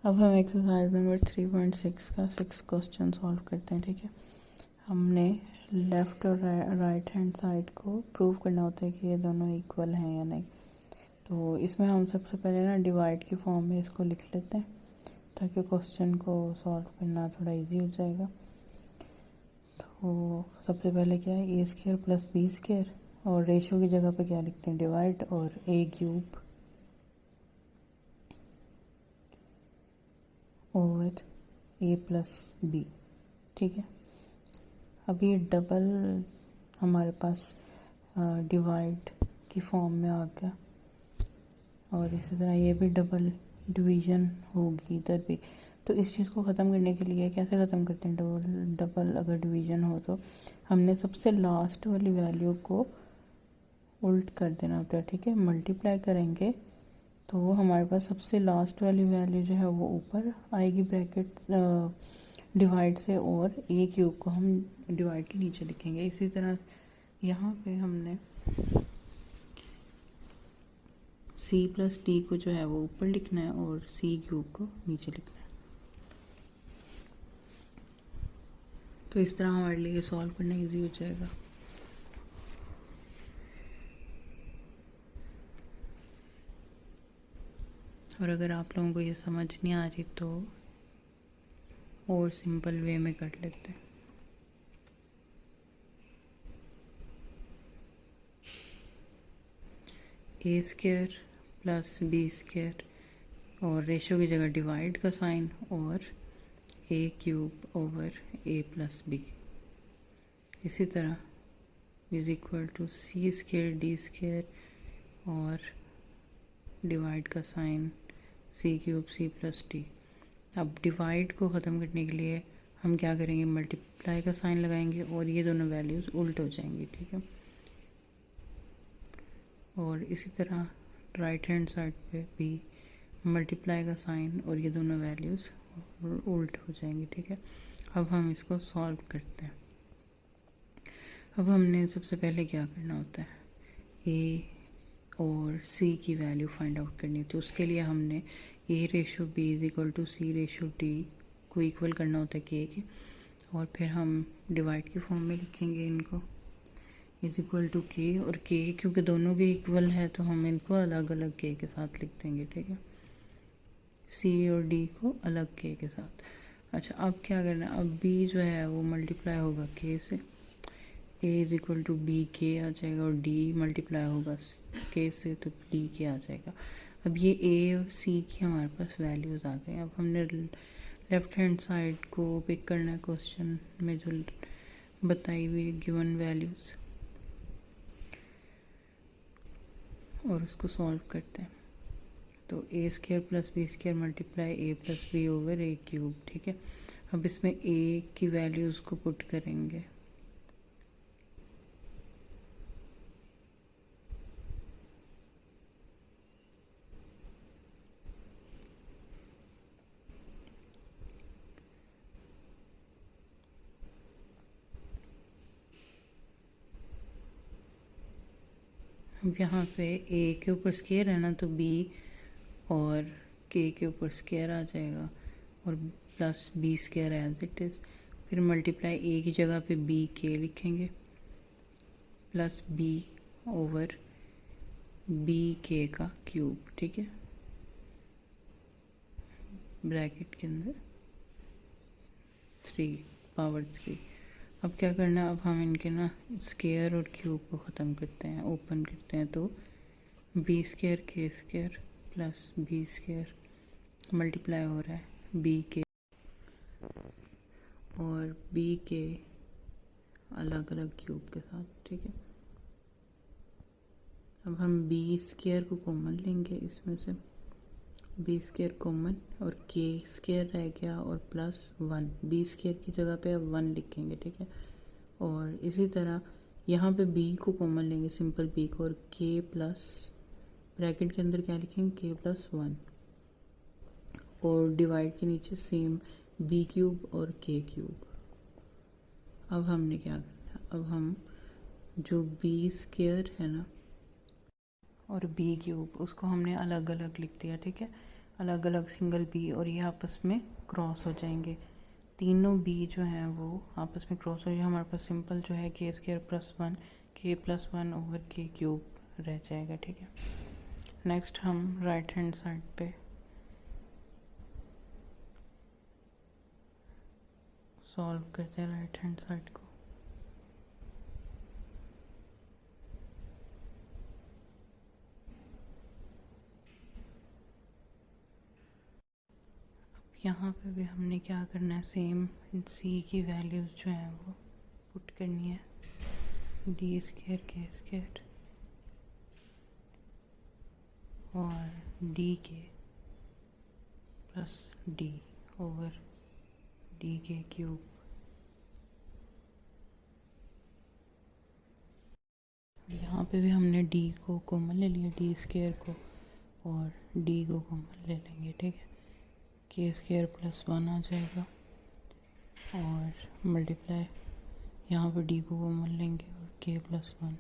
अब हम exercise number 3.6 का 6 क्वेश्चन सॉल्व करते हैं। ठीक है, हमने लेफ़्ट और राइट हैंड साइड को प्रूव करना होता है कि ये दोनों इक्वल हैं या नहीं। तो इसमें हम सबसे पहले ना डिवाइड की फॉर्म में इसको लिख लेते हैं ताकि क्वेश्चन को सॉल्व करना थोड़ा इजी हो जाएगा। तो सबसे पहले क्या है, ए स्क्वायर प्लस बी स्क्वायर, और रेशियो की जगह पे क्या लिखते हैं, डिवाइड, और a cube over a plus B. ठीक है, अभी डबल हमारे पास डिवाइड की फॉर्म में आ गया, और इसी तरह ये भी डबल डिवीज़न होगी इधर भी। तो इस चीज़ को ख़त्म करने के लिए कैसे ख़त्म करते हैं, डबल अगर डिवीज़न हो तो हमने सबसे लास्ट वाली वैल्यू को उल्ट कर देना होता है। ठीक है, मल्टीप्लाई करेंगे तो हमारे पास सबसे लास्ट वाली वैल्यू जो है वो ऊपर आएगी ब्रैकेट डिवाइड से, और ए क्यूब को हम डिवाइड के नीचे लिखेंगे। इसी तरह यहाँ पे हमने सी प्लस डी को जो है वो ऊपर लिखना है और सी क्यूब को नीचे लिखना है। तो इस तरह हमारे लिए सॉल्व करना इजी हो जाएगा। और अगर आप लोगों को ये समझ नहीं आ रही तो और सिंपल वे में कर लेते हैं। A square plus b square, और रेशियो की जगह डिवाइड का साइन, और a cube over a plus b. इसी तरह is equal to c square d square, और डिवाइड का sign c cube c plus d. अब डिवाइड को ख़त्म करने के लिए हम क्या करेंगे, मल्टीप्लाई का साइन लगाएंगे और ये दोनों वैल्यूज़ उल्ट हो जाएंगी। ठीक है, और इसी तरह राइट हैंड साइड पे भी मल्टीप्लाई का साइन और ये दोनों वैल्यूज़ उल्ट हो जाएंगी। ठीक है, अब हम इसको सॉल्व करते हैं। अब हमने सबसे पहले क्या करना होता है, ए और सी की वैल्यू फाइंड आउट करनी होती है। उसके लिए हमने a ratio b is equal to c ratio d को इक्वल करना होता है के के, और फिर हम डिवाइड की फॉर्म में लिखेंगे इनको इज इक्वल टू के, और के क्योंकि दोनों के इक्वल है तो हम इनको अलग अलग के साथ लिख देंगे। ठीक है, सी और डी को अलग के साथ। अच्छा, अब क्या करना है, अब बी जो है वो मल्टीप्लाई होगा के से, ए इज इक्वल टू बी के आ जाएगा, और डी मल्टीप्लाई होगा के से तो डी के आ जाएगा। अब ये ए और सी की हमारे पास वैल्यूज़ आ गए। अब हमने लेफ़्ट हैंड साइड को पिक करना है क्वेश्चन में जो बताई हुई गिवन वैल्यूज़, और उसको सॉल्व करते हैं। तो a square plus b square multiply a plus b over a cube. ठीक है, अब इसमें ए की वैल्यूज़ को पुट करेंगे। अब यहाँ पे ए के ऊपर स्क्वायर है ना, तो बी और के ऊपर स्क्वायर आ जाएगा, और plus b square as it is. फिर मल्टीप्लाई ए की जगह पे बी के लिखेंगे, प्लस बी ओवर बी के का क्यूब। ठीक है, ब्रैकेट के अंदर 3 पावर 3। अब क्या करना है, अब हम इनके ना स्क्वायर और क्यूब को ख़त्म करते हैं, ओपन करते हैं। तो बी स्क्वायर के square plus b square multiply हो रहा है बी के और बी के अलग अलग क्यूब के साथ। ठीक है, अब हम बी स्क्वायर को कॉमन लेंगे, इसमें से बी स्क्वायर कॉमन, और के स्क्वायर रह गया, और प्लस 1 बी स्क्वायर की जगह पे अब 1 लिखेंगे। ठीक है, और इसी तरह यहाँ पे बी को कॉमन लेंगे, सिंपल बी को, और के प्लस ब्रैकेट के अंदर क्या लिखेंगे, के प्लस 1, और डिवाइड के नीचे सेम बी क्यूब और के क्यूब। अब हमने क्या करना, अब हम जो बी स्क्वायर है ना और बी क्यूब उसको हमने अलग अलग लिख दिया। ठीक है, अलग अलग सिंगल बी और ये आपस में क्रॉस हो जाएंगे। तीनों बी जो हैं वो आपस में क्रॉस हो जाए, हमारे पास सिंपल जो है के स्क्वायर प्लस वन के प्लस वन ओवर के क्यूब रह जाएगा। ठीक है, नेक्स्ट हम राइट हैंड साइड पे सॉल्व करते हैं राइट हैंड साइड को। यहाँ पे भी हमने क्या करना है, सेम सी की वैल्यूज़ जो हैं वो पुट करनी है, डी स्क्वायर के स्क्वायर और डी के प्लस डी ओवर डी के क्यूब। यहाँ पे भी हमने डी को कॉमन ले लिया, डी स्क्वायर को, और डी को कॉमन ले लेंगे। ठीक है, के स्क्वायर प्लस वन आ जाएगा और मल्टीप्लाई यहाँ पर डी को कॉमन लेंगे और के प्लस वन